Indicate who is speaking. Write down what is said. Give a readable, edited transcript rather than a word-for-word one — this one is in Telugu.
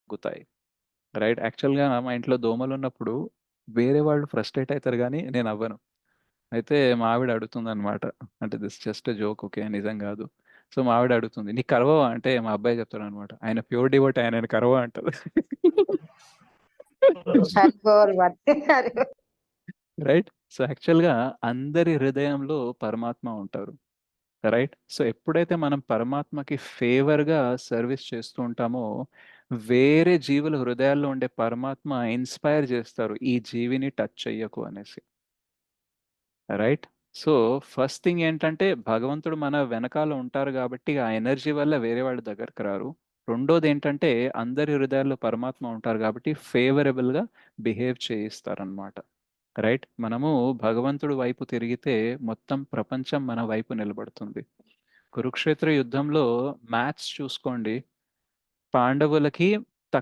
Speaker 1: తగ్గుతాయి. రైట్. యాక్చువల్‌గా మా ఇంట్లో దోమలున్నప్పుడు వేరే వాళ్ళు ఫ్రస్ట్రేట్ అయితారు గానీ నేనవ్వను. అయితే మా ఆవిడ అడుగుతుందనమాట. అంటే this just a joke okay. నిజం గాదు. సో, మా ఆవిడ అడుగుతుంది. "నీకు కరవవా?" అంటే మా అబ్బాయి చెప్తాడనమాట. "ఆయన ప్యూర్ డివోటీ ఆయనకి కరవా" అంటారు.
Speaker 2: సరిపోరు మరి.
Speaker 1: రైట్. సో, యాక్చువల్‌గా అందరి హృదయంలో పరమాత్మ ఉంటారు. రైట్. సో, ఎప్పుడైతే మనం పరమాత్మకి ఫేవర్‌గా సర్విస్ చేస్తూ ఉంటామో, వేరే జీవుల హృదయాల్లో ఉండే పరమాత్మ ఇన్‌స్పైర్ జేస్తారు. ఈ జీవిని టచ్ చెయ్యకు అనేసి. రైట్. సో, ఫస్ట్ థింగ్ ఏంటంటే భగవంతుడు మన వెనకాల ఉంటారు గాబట్టి, ఆ ఎనర్జీ వల్ల వేరే వాళ్ళ దగ్గరికి రారు. రెండోదేంటంటే అందరి హృదయాల్లో పరమాత్మ ఉంటారు గాబట్టి ఫేవరబుల్‌గా బిహేవ్ చేయిస్తారనమాట. రైట్. మనము భగవంతుడి వైపు తిరిగితే మొత్తం ప్రపంచం మన వైపు నిలబడుతుంది. కురుక్షేత్ర యుద్ధంలో మ్యాథ్స్ చూసుకోండి. పాండవులకి